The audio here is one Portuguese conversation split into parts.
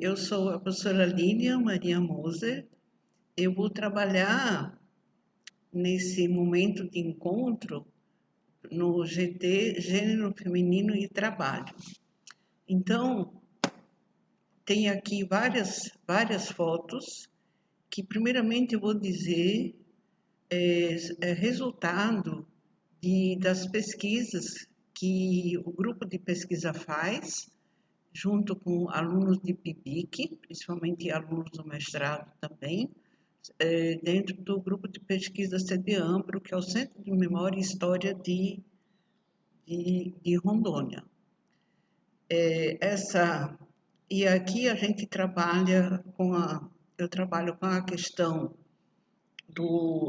Eu sou a professora Lilian Maria Moser. Eu vou trabalhar nesse momento de encontro no GT Gênero Feminino e Trabalho. Então, tem aqui várias fotos que, primeiramente, eu vou dizer é resultado das pesquisas que o grupo de pesquisa faz, junto com alunos de PIBIC, principalmente alunos do mestrado também, dentro do grupo de pesquisa CEDEAMBRO, que é o Centro de Memória e História de Rondônia. E aqui a gente trabalha eu trabalho com a questão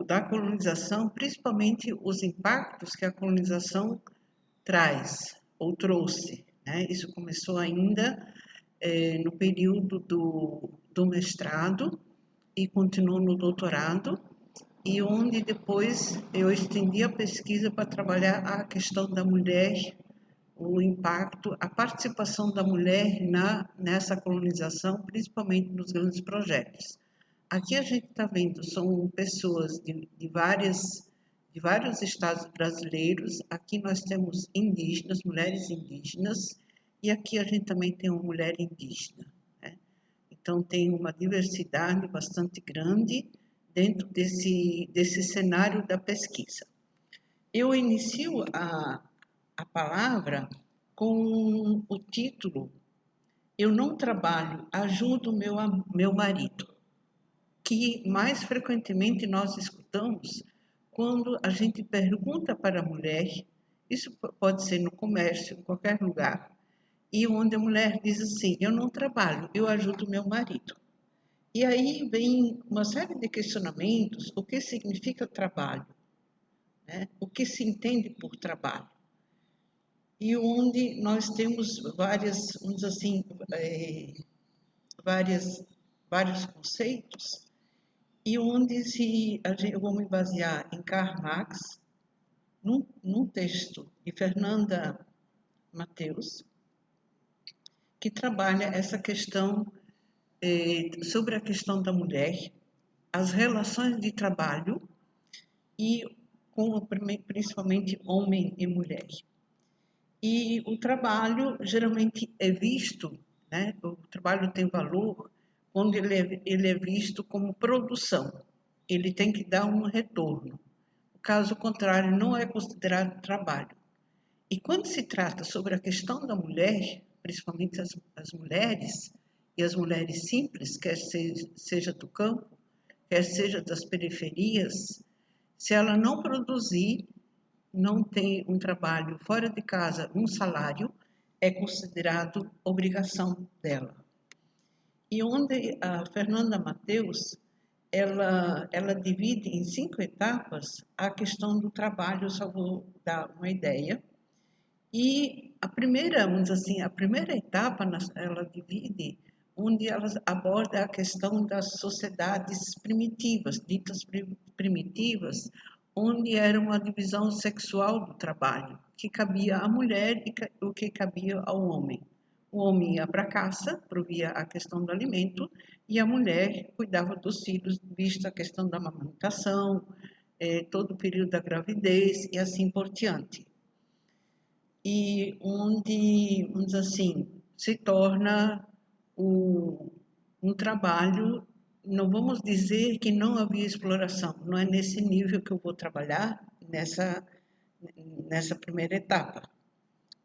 da colonização, principalmente os impactos que a colonização traz ou trouxe, né? Isso começou ainda no período do mestrado e continuou no doutorado, e onde depois eu estendi a pesquisa para trabalhar a questão da mulher, o impacto, a participação da mulher nessa colonização, principalmente nos grandes projetos. Aqui a gente está vendo, são pessoas de vários estados brasileiros. Aqui nós temos indígenas, mulheres indígenas, e aqui a gente também tem uma mulher indígena, né? Então tem uma diversidade bastante grande dentro desse cenário da pesquisa. Eu inicio a palavra com o título "Eu não trabalho, ajudo meu marido", que mais frequentemente nós escutamos quando a gente pergunta para a mulher, isso pode ser no comércio, em qualquer lugar, e onde a mulher diz assim: eu não trabalho, eu ajudo meu marido. E aí vem uma série de questionamentos: o que significa trabalho, né? O que se entende por trabalho? E onde nós temos vários conceitos, e onde eu vou me basear em Karl Marx, num texto de Fernanda Mateus, que trabalha essa questão sobre a questão da mulher, as relações de trabalho, e principalmente homem e mulher. E o trabalho geralmente é visto, né? O trabalho tem valor quando ele é visto como produção. Ele tem que dar um retorno. Caso contrário, não é considerado trabalho. E quando se trata sobre a questão da mulher, principalmente as mulheres, e as mulheres simples, quer seja do campo, quer seja das periferias, se ela não produzir, não tem um trabalho fora de casa, um salário, é considerado obrigação dela. E onde a Fernanda Mateus, ela divide em 5 etapas a questão do trabalho, só vou dar uma ideia. E a primeira etapa, ela divide, onde ela aborda a questão das sociedades primitivas, ditas primitivas, onde era uma divisão sexual do trabalho, que cabia à mulher e o que cabia ao homem. O homem ia para a caça, provia a questão do alimento, e a mulher cuidava dos filhos, vista a questão da amamentação, todo o período da gravidez e assim por diante. E onde, vamos dizer assim, se torna um trabalho, não vamos dizer que não havia exploração, não é nesse nível que eu vou trabalhar nessa primeira etapa.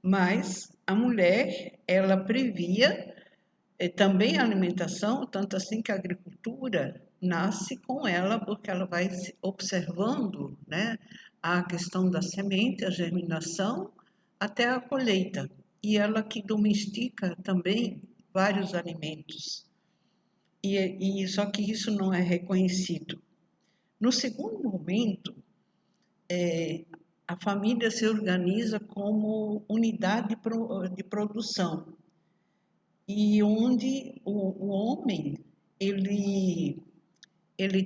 Mas a mulher, ela previa também a alimentação, tanto assim que a agricultura nasce com ela, porque ela vai observando, né, a questão da semente, a germinação, até a colheita. E ela que domestica também vários alimentos. Só que isso não é reconhecido. No segundo momento, a família se organiza como unidade de produção, e onde o homem ele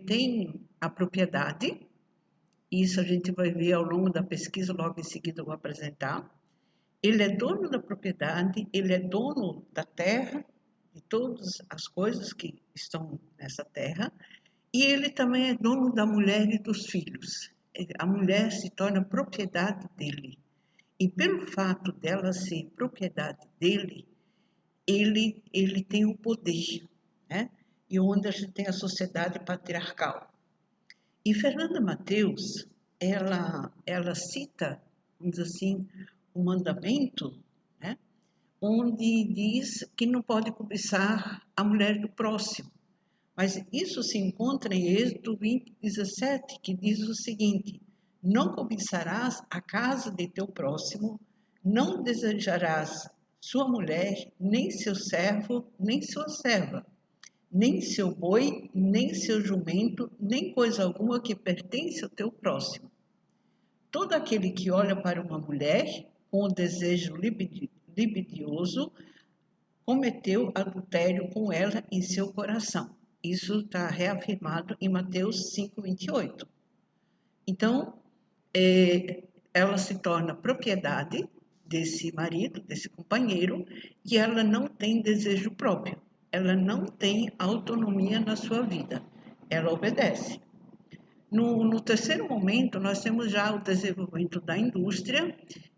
tem a propriedade. Isso a gente vai ver ao longo da pesquisa, logo em seguida eu vou apresentar. Ele é dono da propriedade, ele é dono da terra, de todas as coisas que estão nessa terra, e ele também é dono da mulher e dos filhos. A mulher se torna propriedade dele. E pelo fato dela ser propriedade dele, ele tem o poder, né? E onde a gente tem a sociedade patriarcal. E Fernanda Mateus, ela cita, vamos dizer assim, um mandamento, né? Onde diz que não pode cobiçar a mulher do próximo. Mas isso se encontra em Êxodo 20:17, que diz o seguinte: não cobiçarás a casa de teu próximo, não desejarás sua mulher, nem seu servo, nem sua serva, nem seu boi, nem seu jumento, nem coisa alguma que pertence ao teu próximo. Todo aquele que olha para uma mulher com o desejo libidinoso cometeu adultério com ela em seu coração. Isso está reafirmado em Mateus 5:28. Então, ela se torna propriedade desse marido, desse companheiro, e ela não tem desejo próprio. Ela não tem autonomia na sua vida. Ela obedece. No terceiro momento, nós temos já o desenvolvimento da indústria,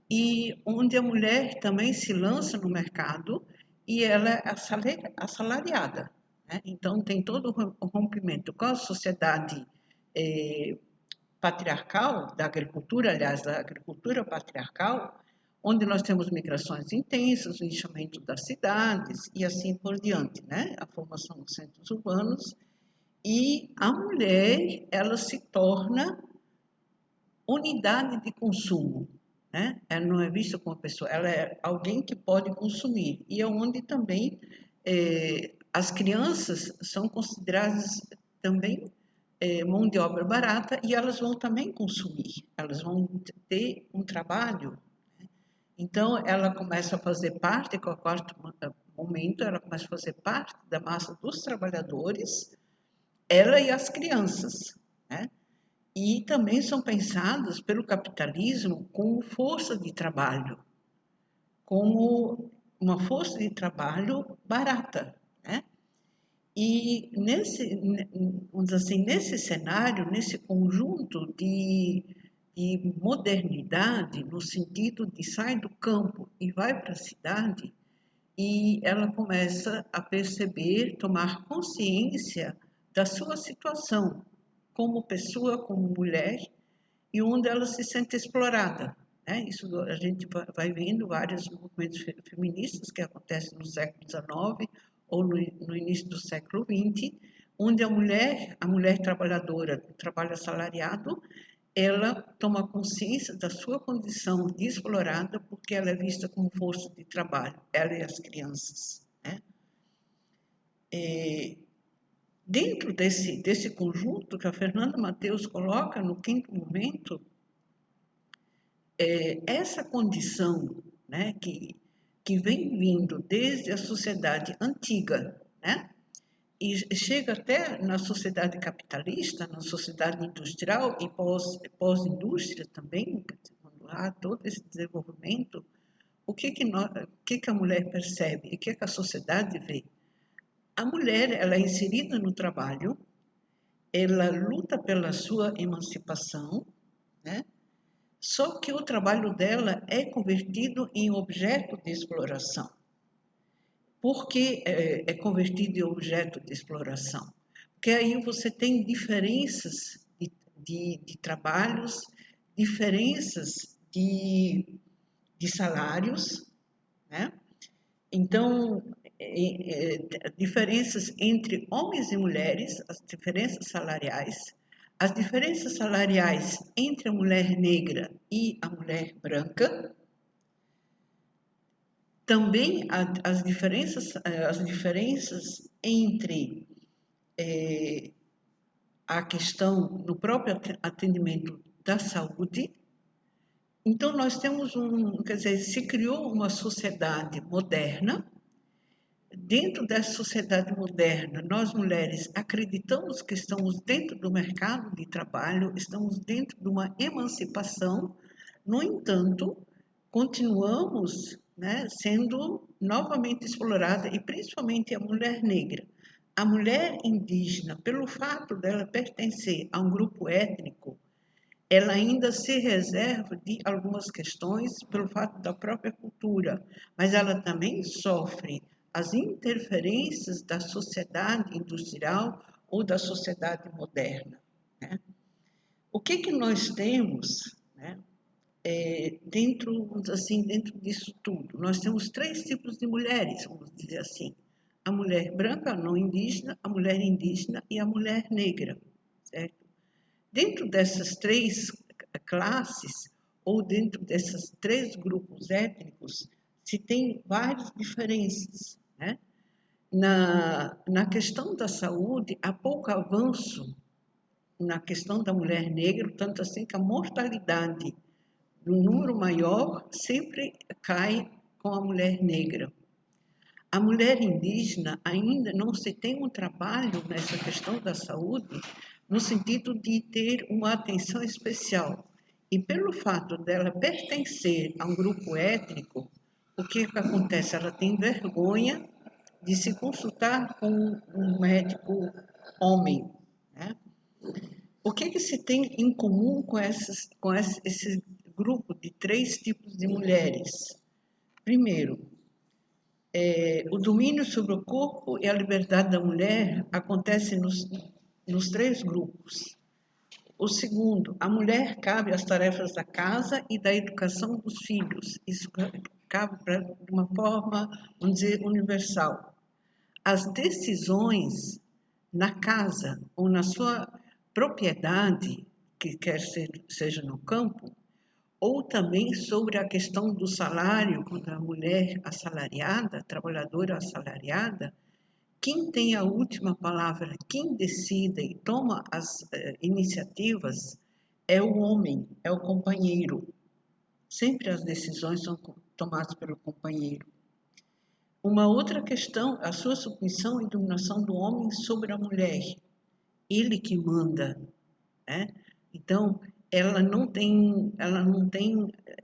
e onde a mulher também se lança no mercado e ela é assalariada, né? Então, tem todo o rompimento com a sociedade patriarcal, da agricultura, aliás, da agricultura patriarcal, onde nós temos migrações intensas, o inchamento das cidades e assim por diante, né? A formação dos centros urbanos. E a mulher, ela se torna unidade de consumo, né? Ela não é vista como uma pessoa, ela é alguém que pode consumir. E é onde também as crianças são consideradas também mão de obra barata, e elas vão também consumir, elas vão ter um trabalho. Então, ela começa a fazer parte, com o quarto momento, ela começa a fazer parte da massa dos trabalhadores, ela e as crianças, né? E também são pensadas pelo capitalismo como força de trabalho, como uma força de trabalho barata, né? E vamos dizer assim, nesse cenário, nesse conjunto de modernidade, no sentido de sai do campo e vai para a cidade, e ela começa a perceber, tomar consciência da sua situação como pessoa, como mulher, e onde ela se sente explorada, né? Isso a gente vai vendo vários movimentos feministas que acontecem no século XIX ou no início do século XX, onde a mulher trabalhadora, o trabalho assalariado, ela toma consciência da sua condição de explorada, porque ela é vista como força de trabalho, ela e as crianças, né? Dentro desse conjunto que a Fernanda Mateus coloca no quinto momento, essa condição, né, que vem vindo desde a sociedade antiga, né, e chega até na sociedade capitalista, na sociedade industrial e pós-indústria também, quando há todo esse desenvolvimento, o que a mulher percebe e o que a sociedade vê? A mulher, ela é inserida no trabalho, ela luta pela sua emancipação, né? Só que o trabalho dela é convertido em objeto de exploração. Por que é convertido em objeto de exploração? Porque aí você tem diferenças de trabalhos, diferenças de salários, né? Então, diferenças entre homens e mulheres, as diferenças salariais entre a mulher negra e a mulher branca, também as diferenças entre a questão do próprio atendimento da saúde. Então, nós temos quer dizer, se criou uma sociedade moderna. Dentro dessa sociedade moderna, nós mulheres acreditamos que estamos dentro do mercado de trabalho, estamos dentro de uma emancipação. No entanto, continuamos, né, sendo novamente explorada, e principalmente a mulher negra. A mulher indígena, pelo fato dela pertencer a um grupo étnico, ela ainda se reserva de algumas questões pelo fato da própria cultura, mas ela também sofre as interferências da sociedade industrial ou da sociedade moderna, né? O que nós temos, né, dentro disso tudo? Nós temos 3 tipos de mulheres, vamos dizer assim: a mulher branca, não indígena, a mulher indígena e a mulher negra, certo? Dentro dessas 3 classes, ou dentro desses 3 grupos étnicos, se tem várias diferenças, né? Na questão da saúde, há pouco avanço na questão da mulher negra, tanto assim que a mortalidade do número maior sempre cai com a mulher negra. A mulher indígena ainda não se tem um trabalho nessa questão da saúde, no sentido de ter uma atenção especial. E pelo fato dela pertencer a um grupo étnico, o que acontece? Ela tem vergonha de se consultar com um médico homem, né? O que se tem em comum com esse grupo de 3 tipos de mulheres? Primeiro, o domínio sobre o corpo e a liberdade da mulher acontece nos 3 grupos. O segundo, a mulher cabe às tarefas da casa e da educação dos filhos. Isso cabe de uma forma, vamos dizer, universal. As decisões na casa ou na sua propriedade, que quer seja no campo, ou também sobre a questão do salário, quando a mulher assalariada, trabalhadora assalariada, quem tem a última palavra, quem decide e toma as iniciativas é o homem, é o companheiro. Sempre as decisões são tomadas pelo companheiro. Uma outra questão, a sua submissão e dominação do homem sobre a mulher. Ele que manda, né? Então, ela não tem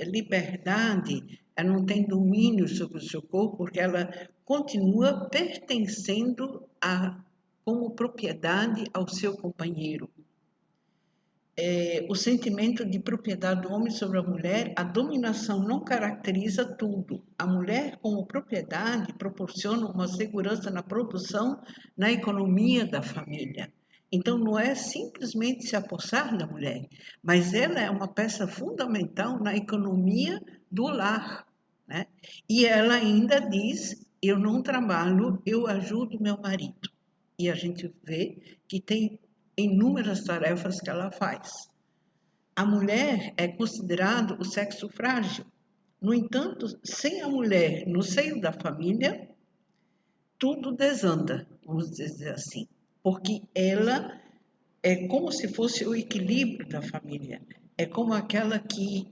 liberdade, ela não tem domínio sobre o seu corpo, porque ela continua pertencendo como propriedade ao seu companheiro. O sentimento de propriedade do homem sobre a mulher, a dominação não caracteriza tudo. A mulher, como propriedade, proporciona uma segurança na produção, na economia da família. Então, não é simplesmente se apossar da mulher, mas ela é uma peça fundamental na economia do lar, né? E ela ainda diz: eu não trabalho, eu ajudo meu marido. E a gente vê que tem inúmeras tarefas que ela faz. A mulher é considerado o sexo frágil. No entanto, sem a mulher no seio da família, tudo desanda, vamos dizer assim, porque ela é como se fosse o equilíbrio da família, é como aquela que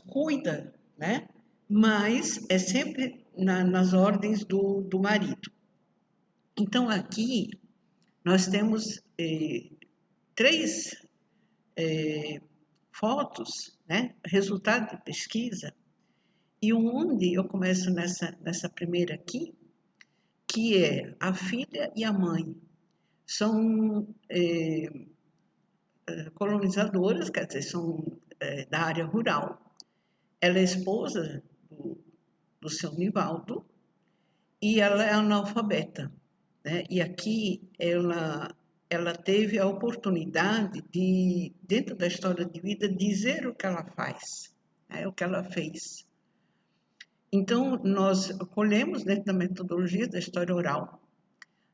cuida, né? Mas é sempre nas ordens do marido. Então, aqui nós temos 3 fotos, né? Resultado de pesquisa, e onde eu começo nessa primeira aqui, que é a filha e a mãe. São colonizadoras, quer dizer, são da área rural. Ela é esposa do seu Nivaldo e ela é analfabeta, né? E aqui ela teve a oportunidade de, dentro da história de vida, dizer o que ela faz, né? O que ela fez. Então, nós colhemos dentro da metodologia da história oral,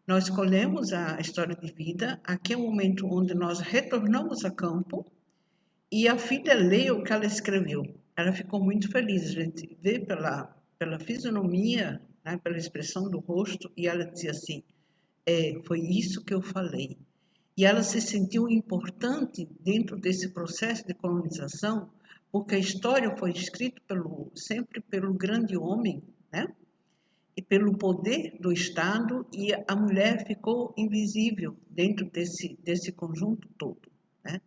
nós colhemos a história de vida, aqui é o momento onde nós retornamos a campo e a filha lê o que ela escreveu. Ela ficou muito feliz, a gente vê pela fisionomia, né, pela expressão do rosto, e ela dizia assim, foi isso que eu falei. E ela se sentiu importante dentro desse processo de colonização, porque a história foi escrita sempre pelo grande homem, né? E pelo poder do Estado, e a mulher ficou invisível dentro desse conjunto todo, né?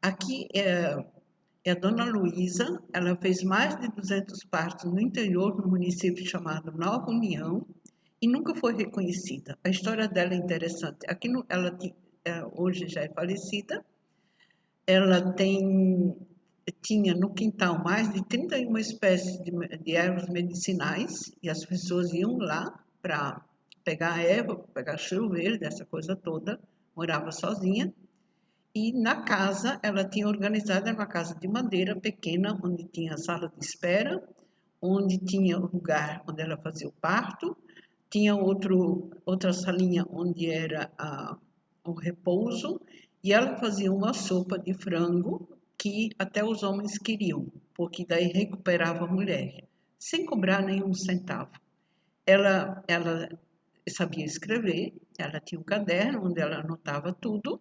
Aqui é a Dona Luísa, ela fez mais de 200 partos no interior, no município chamado Nova União, e nunca foi reconhecida. A história dela é interessante. Aqui ela hoje já é falecida, ela tinha no quintal mais de 31 espécies de ervas medicinais, e as pessoas iam lá para pegar a erva, pegar cheiro verde, essa coisa toda, morava sozinha. E na casa, ela tinha organizado, era uma casa de madeira pequena, onde tinha sala de espera, onde tinha o lugar onde ela fazia o parto, tinha outra salinha onde era o repouso, e ela fazia uma sopa de frango que até os homens queriam, porque daí recuperava a mulher, sem cobrar nenhum centavo. Ela sabia escrever, ela tinha um caderno onde ela anotava tudo,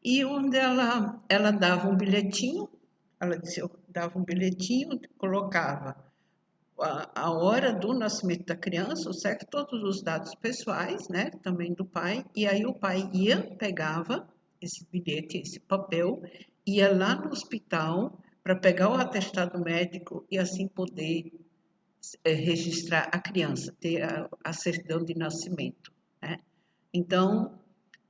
e onde ela dava um bilhetinho, ela disse, eu dava um bilhetinho, colocava a hora do nascimento da criança, o sexo, todos os dados pessoais, né, também do pai, e aí o pai pegava esse bilhete, esse papel, ia lá no hospital para pegar o atestado médico e assim poder registrar a criança, ter a certidão de nascimento, né? Então,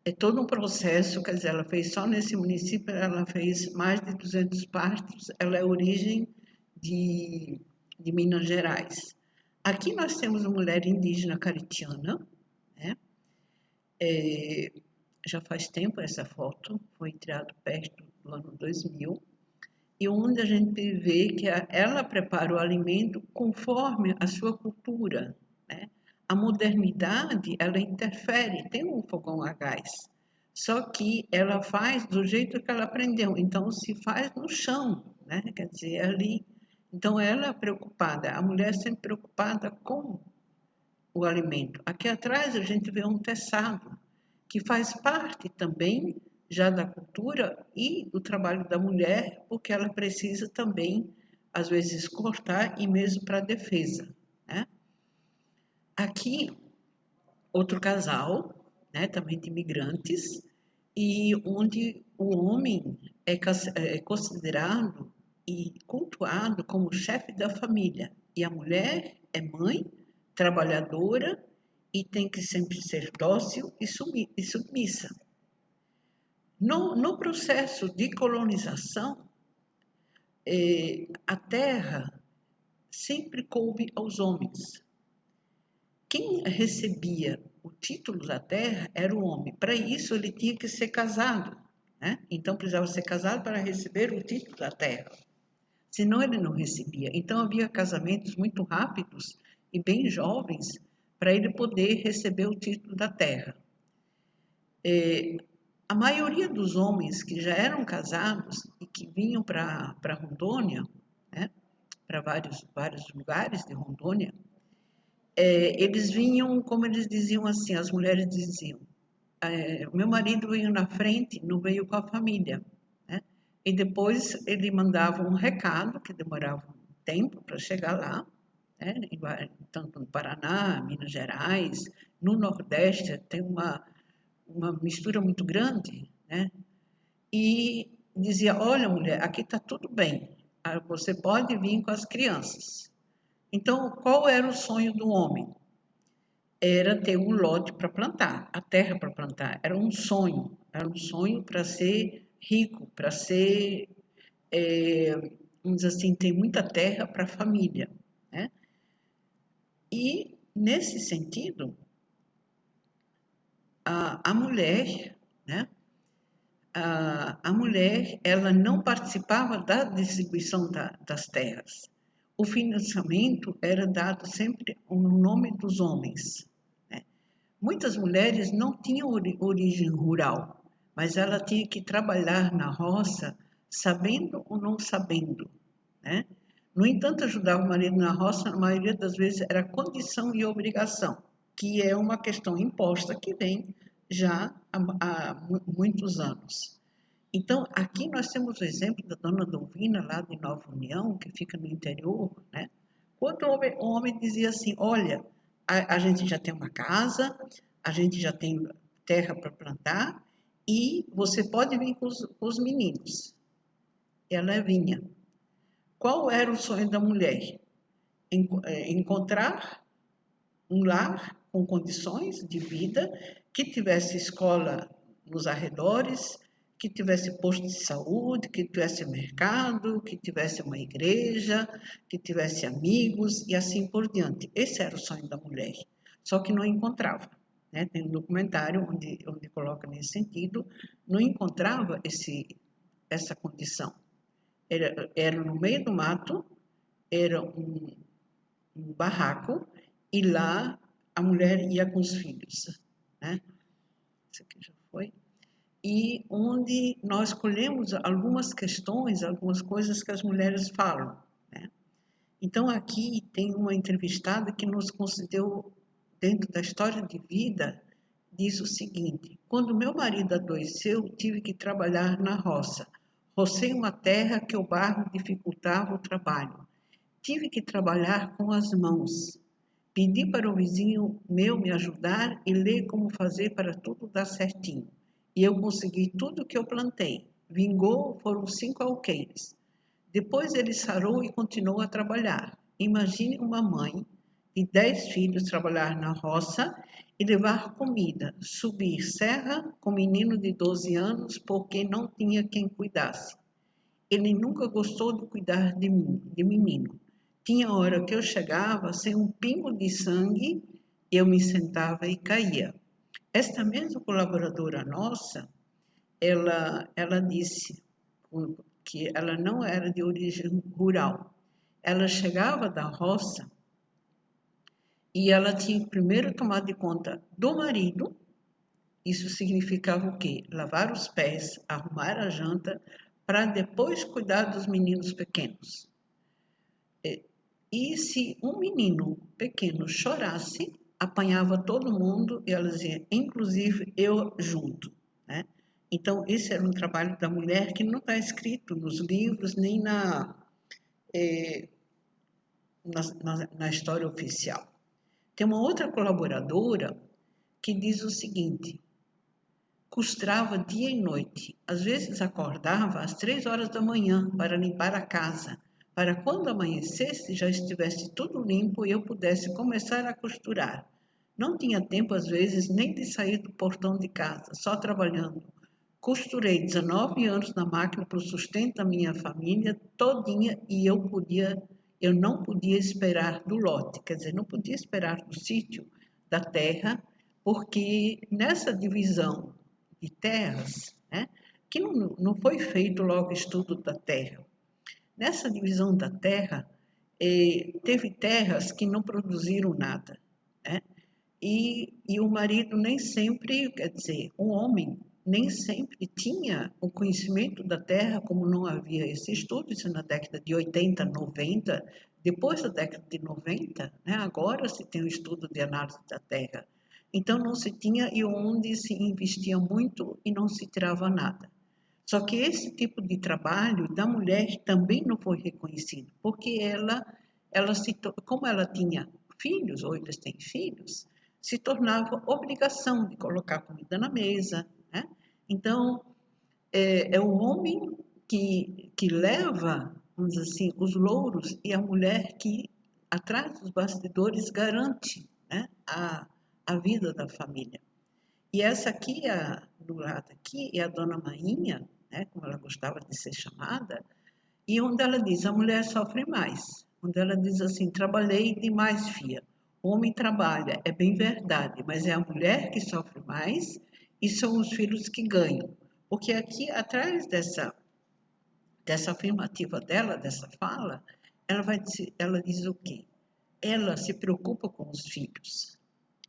é todo um processo, quer dizer, ela fez só nesse município, ela fez mais de 200 partos, ela é origem de Minas Gerais. Aqui nós temos uma mulher indígena caritiana, né? Já faz tempo essa foto, foi tirada perto do ano 2000, e onde a gente vê que ela prepara o alimento conforme a sua cultura, né? A modernidade, ela interfere, tem um fogão a gás, só que ela faz do jeito que ela aprendeu, então se faz no chão, né? Quer dizer, ali. Então ela é preocupada, a mulher sempre preocupada com o alimento. Aqui atrás a gente vê um teçado, que faz parte também já da cultura e do trabalho da mulher, porque ela precisa também, às vezes, cortar e mesmo para defesa, né? Aqui, outro casal, né, também de imigrantes, e onde o homem é considerado e cultuado como chefe da família, e a mulher é mãe, trabalhadora, e tem que sempre ser dócil e submissa. No processo de colonização, a terra sempre coube aos homens. Quem recebia o título da terra era o homem. Para isso, ele tinha que ser casado, né? Então, precisava ser casado para receber o título da terra. Senão, ele não recebia. Então, havia casamentos muito rápidos e bem jovens para ele poder receber o título da terra. A maioria dos homens que já eram casados e que vinham para Rondônia, né, para vários lugares de Rondônia, eles vinham, como eles diziam assim, as mulheres diziam, meu marido veio na frente, não veio com a família, né? E depois ele mandava um recado, que demorava um tempo para chegar lá, né? Tanto no Paraná, Minas Gerais, no Nordeste, tem uma mistura muito grande, né? E dizia, olha mulher, aqui está tudo bem, você pode vir com as crianças. Então, qual era o sonho do homem? Era ter um lote para plantar, a terra para plantar. Era um sonho para ser rico, para ser, vamos dizer assim, ter muita terra para a família, né? E, nesse sentido, a mulher, né? A mulher, ela não participava da distribuição das terras. o financiamento era dado sempre no nome dos homens, né? Muitas mulheres não tinham origem rural, mas ela tinha que trabalhar na roça, sabendo ou não sabendo, né? No entanto, ajudar o marido na roça, na maioria das vezes, era condição e obrigação, que é uma questão imposta que vem já há muitos anos. Então, aqui nós temos o exemplo da dona Dolvina, lá de Nova União, que fica no interior, né? Quando o homem dizia assim, olha, a gente já tem uma casa, a gente já tem terra para plantar e você pode vir com os meninos. Ela vinha. Qual era o sonho da mulher? Encontrar um lar com condições de vida, que tivesse escola nos arredores, que tivesse posto de saúde, que tivesse mercado, que tivesse uma igreja, que tivesse amigos e assim por diante. Esse era o sonho da mulher, só que não encontrava. Né? Tem um documentário onde coloca nesse sentido, não encontrava essa condição. Era no meio do mato, era um barraco, e lá a mulher ia com os filhos, né? Isso aqui já foi. E onde nós colhemos algumas questões, algumas coisas que as mulheres falam, né? Então aqui tem uma entrevistada que nos concedeu, dentro da história de vida, diz o seguinte: quando meu marido adoeceu, tive que trabalhar na roça. Rocei uma terra que o barro dificultava o trabalho. Tive que trabalhar com as mãos. Pedi para o vizinho meu me ajudar e ler como fazer para tudo dar certinho. E eu consegui tudo o que eu plantei. Vingou, foram 5 alqueires. Depois ele sarou e continuou a trabalhar. Imagine uma mãe de 10 filhos trabalhar na roça e levar comida, subir serra com um menino de 12 anos porque não tinha quem cuidasse. Ele nunca gostou de cuidar de mim, de menino. Tinha hora que eu chegava sem um pingo de sangue, eu me sentava e caía. Esta mesma colaboradora nossa, ela disse que ela não era de origem rural. Ela chegava da roça e ela tinha que primeiro tomar de conta do marido. Isso significava o quê? Lavar os pés, arrumar a janta, para depois cuidar dos meninos pequenos. E se um menino pequeno chorasse, apanhava todo mundo e ela dizia, inclusive eu junto, né? Então, esse era um trabalho da mulher que não está escrito nos livros nem na história oficial. Tem uma outra colaboradora que diz o seguinte: costurava dia e noite, às vezes acordava às 3 horas da manhã para limpar a casa, para quando amanhecesse já estivesse tudo limpo e eu pudesse começar a costurar. Não tinha tempo às vezes nem de sair do portão de casa, só trabalhando. Costurei 19 anos na máquina para o sustento da minha família todinha e eu não podia esperar do lote, quer dizer, não podia esperar do sítio, da terra, porque nessa divisão de terras, né, que não foi feito logo estudo da terra. Nessa divisão da terra, teve terras que não produziram nada, né? E o marido nem sempre, quer dizer, o homem nem sempre tinha o conhecimento da terra, como não havia esse estudo, isso na década de 80, 90, depois da década de 90, né, agora se tem um estudo de análise da terra. Então não se tinha e onde se investia muito e não se tirava nada. Só que esse tipo de trabalho da mulher também não foi reconhecido, porque como ela tinha filhos, ou eles têm filhos, se tornava obrigação de colocar comida na mesa, né? Então, é o homem que leva, vamos dizer assim, os louros e a mulher que, atrás dos bastidores, garante, né, a vida da família. E essa aqui, do lado aqui, é a dona Mainha, né, como ela gostava de ser chamada, e onde ela diz, a mulher sofre mais. Onde ela diz assim, trabalhei demais, filha. O homem trabalha, é bem verdade, mas é a mulher que sofre mais e são os filhos que ganham. Porque aqui, atrás dessa afirmativa dela, dessa fala, ela diz o quê? Ela se preocupa com os filhos.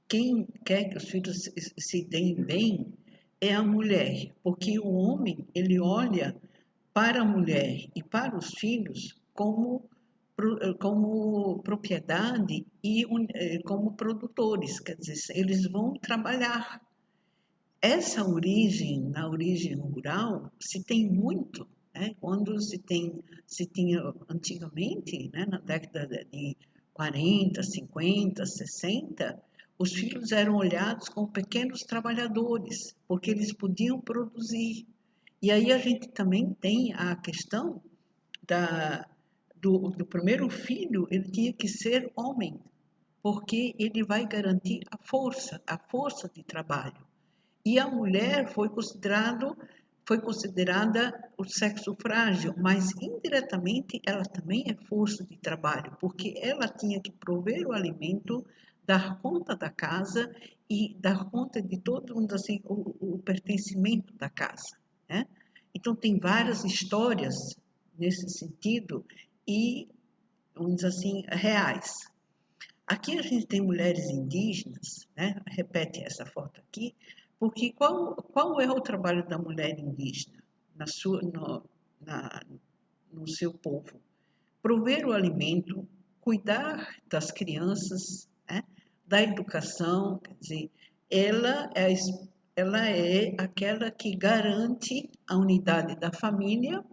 Quem quer que os filhos se deem bem é a mulher, porque o homem, ele olha para a mulher e para os filhos como propriedade e como produtores, quer dizer, eles vão trabalhar. Essa origem, na origem rural, se tem muito, né? Quando se tinha antigamente, né, na década de 40, 50, 60, os filhos eram olhados como pequenos trabalhadores, porque eles podiam produzir. E aí a gente também tem a questão do primeiro filho, ele tinha que ser homem, porque ele vai garantir a força de trabalho. E a mulher foi considerada o sexo frágil, mas indiretamente ela também é força de trabalho, porque ela tinha que prover o alimento, dar conta da casa e dar conta de todo assim, o pertencimento da casa, né? Então tem várias histórias nesse sentido e, vamos dizer assim, reais. Aqui a gente tem mulheres indígenas, né? Repete essa foto aqui, porque qual é o trabalho da mulher indígena no seu povo? Prover o alimento, cuidar das crianças, né? Da educação, quer dizer, ela é, ela é aquela que garante a unidade da família,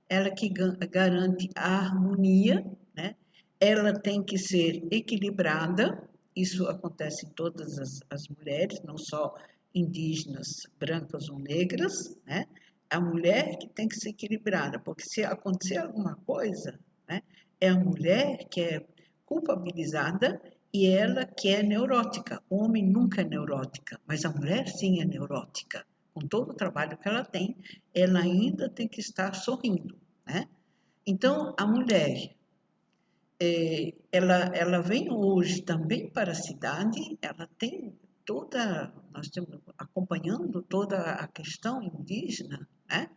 ela que garante a harmonia, né? Ela tem que ser equilibrada, isso acontece em todas as mulheres, não só indígenas, brancas ou negras, né? A mulher que tem que ser equilibrada, porque se acontecer alguma coisa, né, é a mulher que é culpabilizada e ela que é neurótica. O homem nunca é neurótica, mas a mulher sim é neurótica. Com todo o trabalho que ela ainda tem que estar sorrindo, né? Então, a mulher, ela vem hoje também para a cidade, ela tem nós estamos acompanhando toda a questão indígena, né?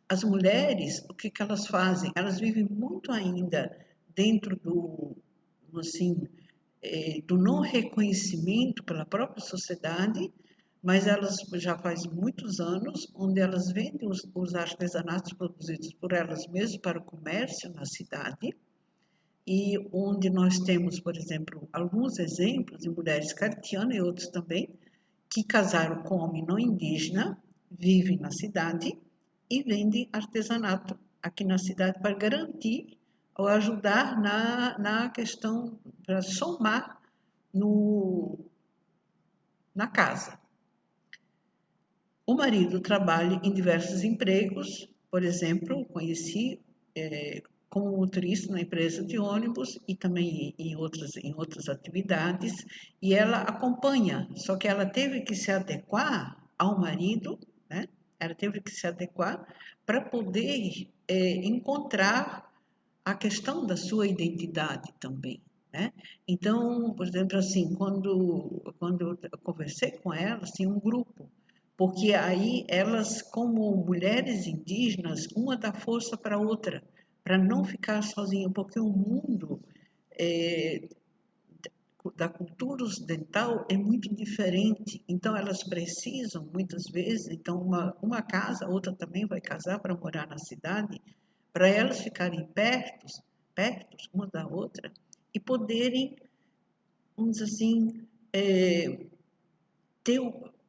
As mulheres, o que elas fazem? Elas vivem muito ainda dentro assim, do não reconhecimento pela própria sociedade, mas elas já faz muitos anos, onde elas vendem os artesanatos produzidos por elas mesmas para o comércio na cidade, e onde nós temos, por exemplo, alguns exemplos de mulheres cartianas e outros também, que casaram com homem não indígena, vivem na cidade e vendem artesanato aqui na cidade para garantir ou ajudar na questão, para somar na casa. O marido trabalha em diversos empregos, por exemplo, conheci como motorista na empresa de ônibus e também em outras atividades, e ela acompanha, só que ela teve que se adequar ao marido, né? Ela teve que se adequar para poder encontrar a questão da sua identidade também, né? Então, por exemplo, assim, quando eu conversei com elas, tinha um grupo, porque aí elas, como mulheres indígenas, uma dá força para a outra, para não ficar sozinha, porque o mundo da cultura ocidental é muito diferente, então elas precisam, muitas vezes, então uma casa, a outra também vai casar para morar na cidade, para elas ficarem perto uma da outra e poderem, vamos dizer assim, ter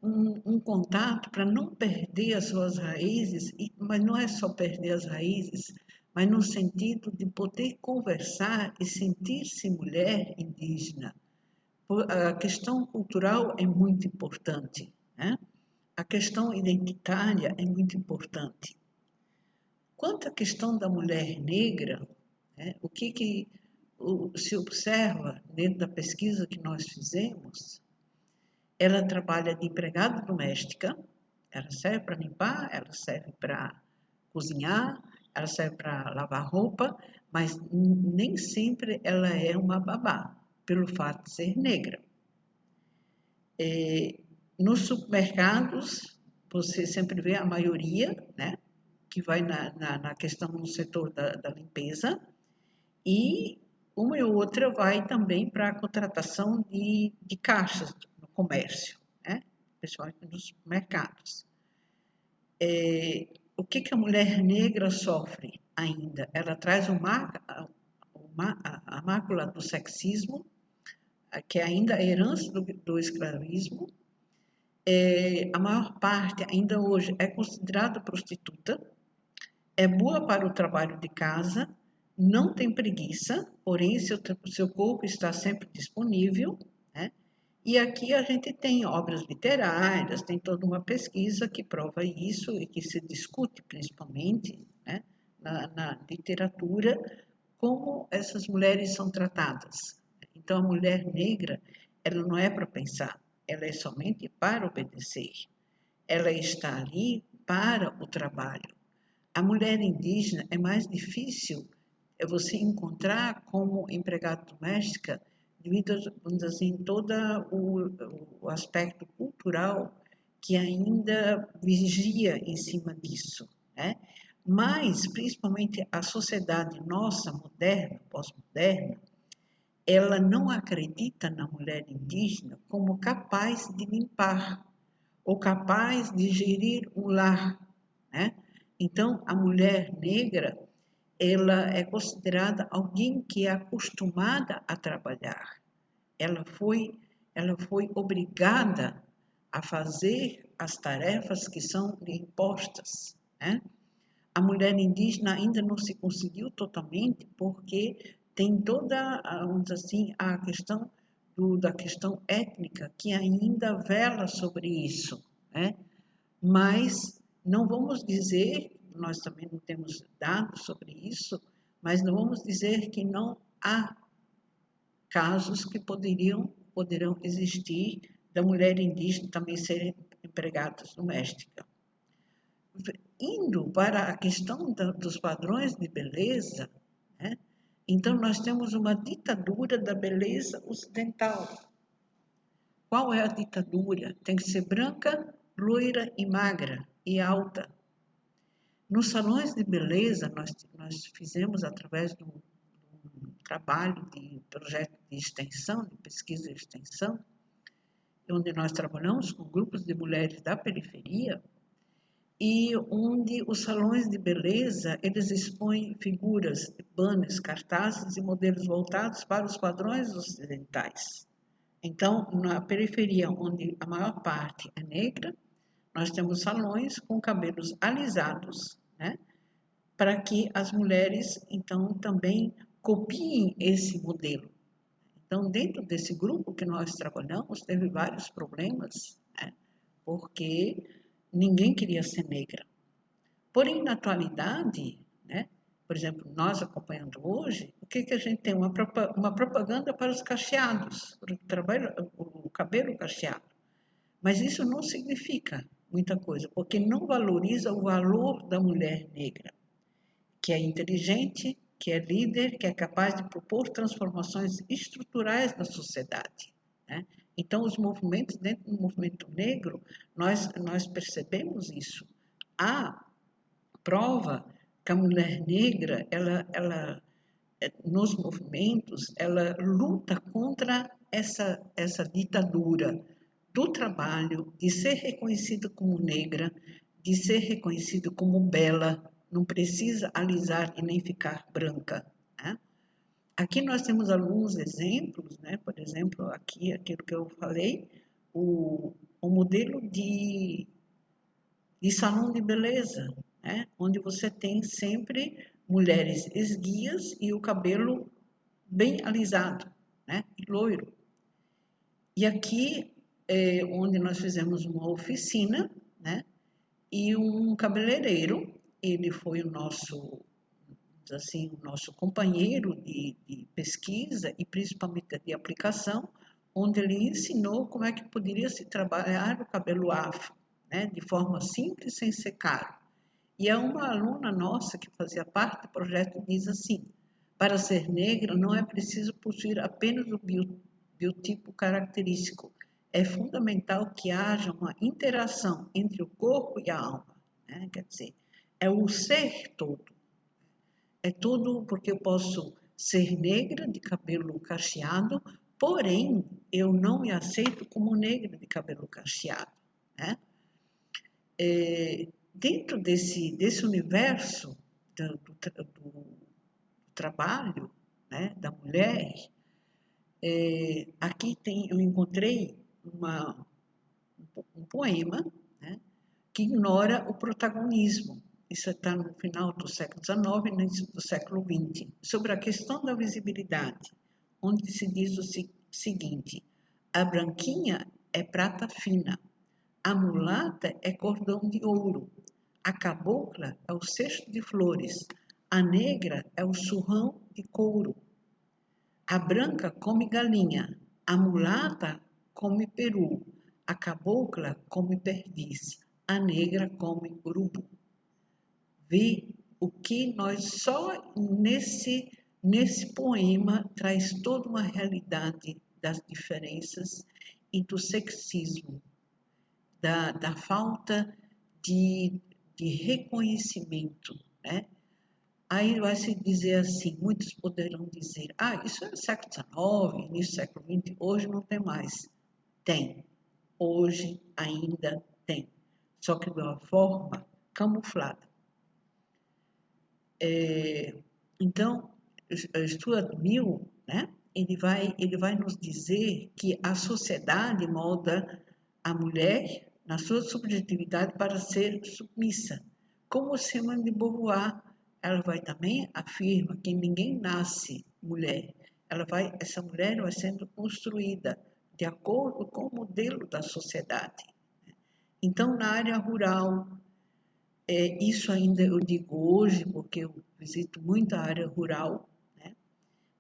um contato para não perder as suas raízes, mas não é só perder as raízes, mas no sentido de poder conversar e sentir-se mulher indígena. A questão cultural é muito importante, né? A questão identitária é muito importante. Quanto à questão da mulher negra, né, o que se observa dentro da pesquisa que nós fizemos, ela trabalha de empregada doméstica, ela serve para limpar, ela serve para cozinhar, ela serve para lavar roupa, mas nem sempre ela é uma babá, pelo fato de ser negra. Nos supermercados, você sempre vê a maioria, né, que vai na questão no setor da limpeza, E uma e outra vai também para a contratação de caixas no comércio, né? Principalmente nos mercados. O que a mulher negra sofre ainda? Ela traz a mácula do sexismo, que é ainda a herança do escravismo. A maior parte ainda hoje é considerada prostituta, é boa para o trabalho de casa, não tem preguiça, porém seu corpo está sempre disponível, né? E aqui a gente tem obras literárias, tem toda uma pesquisa que prova isso e que se discute principalmente, né, na literatura, como essas mulheres são tratadas. Então, a mulher negra, ela não é para pensar, ela é somente para obedecer. Ela está ali para o trabalho. A mulher indígena é mais difícil você encontrar como empregada doméstica devido, vamos dizer assim, todo o aspecto cultural que ainda vigia em cima disso, né? Mas, principalmente, a sociedade nossa, moderna, pós-moderna, ela não acredita na mulher indígena como capaz de limpar ou capaz de gerir um lar, né? Então, a mulher negra, ela é considerada alguém que é acostumada a trabalhar. Ela foi, ela foi obrigada a fazer as tarefas que são lhe impostas, né? A mulher indígena ainda não se conseguiu totalmente porque tem toda, vamos dizer assim, a questão da questão étnica que ainda vela sobre isso, né? Mas não vamos dizer, nós também não temos dados sobre isso, mas não vamos dizer que não há casos que poderão existir da mulher indígena também ser empregada doméstica. Indo para a questão dos padrões de beleza, né? Então nós temos uma ditadura da beleza ocidental. Qual é a ditadura? Tem que ser branca, loira e magra e alta. Nos salões de beleza, nós fizemos através de um trabalho de projeto de extensão, de pesquisa e extensão, onde nós trabalhamos com grupos de mulheres da periferia e onde os salões de beleza, eles expõem figuras, banners, cartazes e modelos voltados para os padrões ocidentais. Então, na periferia, onde a maior parte é negra, nós temos salões com cabelos alisados, né? Para que as mulheres, então, também copiem esse modelo. Então, dentro desse grupo que nós trabalhamos, teve vários problemas, né? Porque ninguém queria ser negra. Porém, na atualidade, né? Por exemplo, nós acompanhando hoje, o que a gente tem? Uma propaganda para os cacheados, para o cabelo cacheado. Mas isso não significa muita coisa, porque não valoriza o valor da mulher negra, que é inteligente, que é líder, que é capaz de propor transformações estruturais na sociedade, né? Então, os movimentos, dentro do movimento negro, nós percebemos isso. Há prova que a mulher negra, nos movimentos, ela luta contra essa ditadura do trabalho, de ser reconhecida como negra, de ser reconhecida como bela, não precisa alisar e nem ficar branca, né? Aqui nós temos alguns exemplos, né? Por exemplo, aqui aquilo que eu falei, o modelo de salão de beleza, né? Onde você tem sempre mulheres esguias e o cabelo bem alisado, né? E loiro. E aqui é onde nós fizemos uma oficina, né? E um cabeleireiro, ele foi o nosso, assim, o nosso companheiro de pesquisa e principalmente de aplicação, onde ele ensinou como é que poderia se trabalhar o cabelo afro, né? De forma simples, sem ser caro. E é uma aluna nossa que fazia parte do projeto diz assim: para ser negra não é preciso possuir apenas o biotipo característico. É fundamental que haja uma interação entre o corpo e a alma, né? Quer dizer, é o ser todo. É tudo porque eu posso ser negra de cabelo cacheado, porém eu não me aceito como negra de cabelo cacheado, né? Dentro desse universo do trabalho, né, da mulher, aqui eu encontrei um poema, né, que ignora o protagonismo. Isso está no final do século XIX e no início do século XX, sobre a questão da visibilidade, onde se diz o seguinte: a branquinha é prata fina, a mulata é cordão de ouro, a cabocla é o cesto de flores, a negra é o surrão de couro. A branca come galinha, a mulata come peru, a cabocla come perdiz, a negra come urubu. Vê o que nós só nesse poema traz toda uma realidade das diferenças e do sexismo, da falta de reconhecimento, né? Aí vai se dizer assim, muitos poderão dizer, isso é século XIX, início do século XX, hoje não tem mais. Tem, hoje ainda tem, só que de uma forma camuflada. Então, Stuart Mill, né, ele vai nos dizer que a sociedade molda a mulher na sua subjetividade para ser submissa. Como Simone de Beauvoir, ela vai também afirma que ninguém nasce mulher. Essa mulher vai sendo construída de acordo com o modelo da sociedade. Então, na área rural, isso ainda eu digo hoje, porque eu visito muito a área rural, né?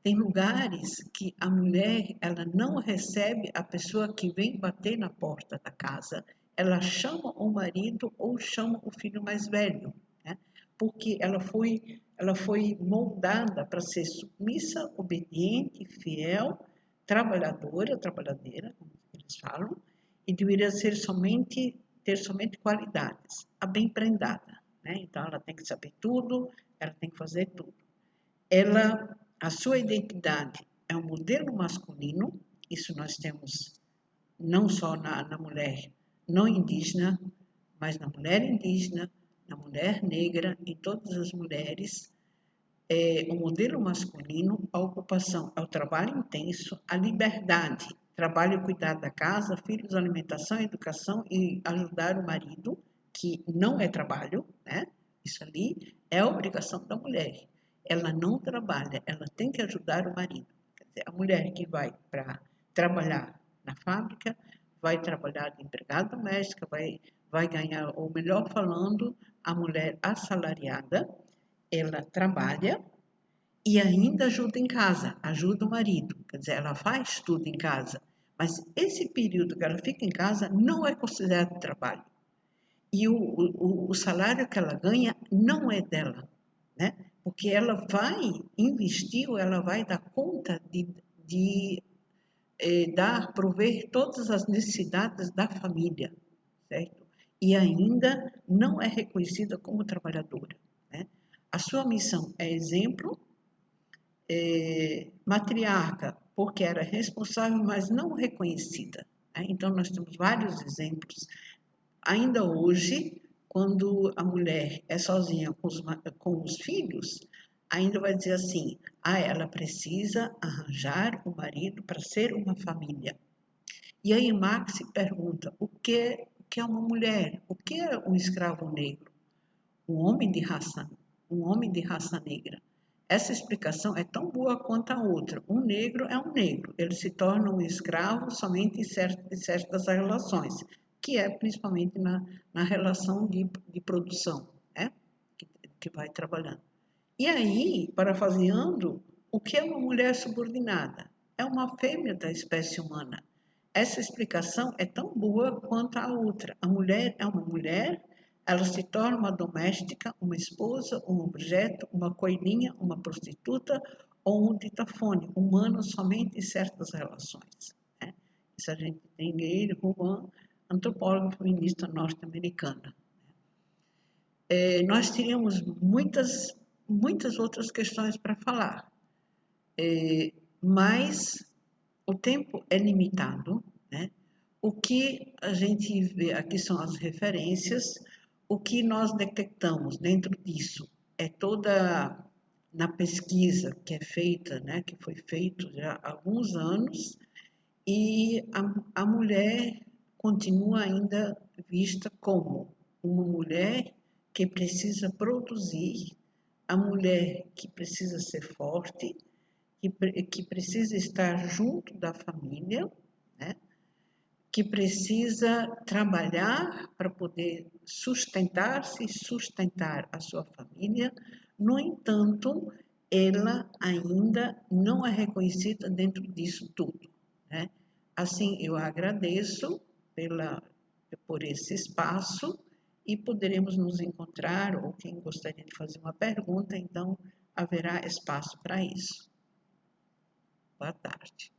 Tem lugares que a mulher ela não recebe a pessoa que vem bater na porta da casa, ela chama o marido ou chama o filho mais velho, né? Porque ela foi moldada para ser submissa, obediente, fiel, trabalhadeira, como eles falam, e deveria ter somente qualidades, a bem prendada, né? Então ela tem que saber tudo, ela tem que fazer tudo. A sua identidade é um modelo masculino, isso nós temos não só na mulher não indígena, mas na mulher indígena, na mulher negra, em todas as mulheres, o modelo masculino, a ocupação é o trabalho intenso, a liberdade, trabalho e cuidar da casa, filhos, alimentação, educação e ajudar o marido, que não é trabalho, né? Isso ali é a obrigação da mulher. Ela não trabalha, ela tem que ajudar o marido. Quer dizer, a mulher que vai para trabalhar na fábrica, vai trabalhar de empregada doméstica, vai ganhar, ou melhor falando, a mulher assalariada, ela trabalha e ainda ajuda em casa, ajuda o marido, quer dizer, ela faz tudo em casa, mas esse período que ela fica em casa não é considerado trabalho. E o salário que ela ganha não é dela, né? Porque ela vai investir ou ela vai dar conta de prover todas as necessidades da família, certo? E ainda não é reconhecida como trabalhadora, né? A sua missão é exemplo, matriarca, porque era responsável, mas não reconhecida, né? Então, nós temos vários exemplos. Ainda hoje, quando a mulher é sozinha com os filhos, ainda vai dizer assim, ela precisa arranjar um marido para ser uma família. E aí Marx se pergunta, o que é uma mulher? O que é um escravo negro? Um homem de raça negra. Essa explicação é tão boa quanto a outra. Um negro é um negro. Ele se torna um escravo somente em certas relações, que é principalmente na relação de produção, né? Que vai trabalhando. E aí, parafraseando, o que é uma mulher subordinada? É uma fêmea da espécie humana. Essa explicação é tão boa quanto a outra. A mulher é uma mulher, ela se torna uma doméstica, uma esposa, um objeto, uma coelhinha, uma prostituta ou um ditafone, humano somente em certas relações, né? Isso a gente tem Gayle Ruan, antropóloga feminista norte-americana. Nós teríamos muitas outras questões para falar, mas o tempo é limitado, né? O que a gente vê aqui são as referências, o que nós detectamos dentro disso é toda na pesquisa que é feita, né, que foi feito já há alguns anos, e a mulher continua ainda vista como uma mulher que precisa produzir, a mulher que precisa ser forte, que precisa estar junto da família, né? Que precisa trabalhar para poder sustentar-se e sustentar a sua família. No entanto, ela ainda não é reconhecida dentro disso tudo, né? Assim, eu agradeço por esse espaço e poderemos nos encontrar, ou quem gostaria de fazer uma pergunta, então haverá espaço para isso. Boa tarde.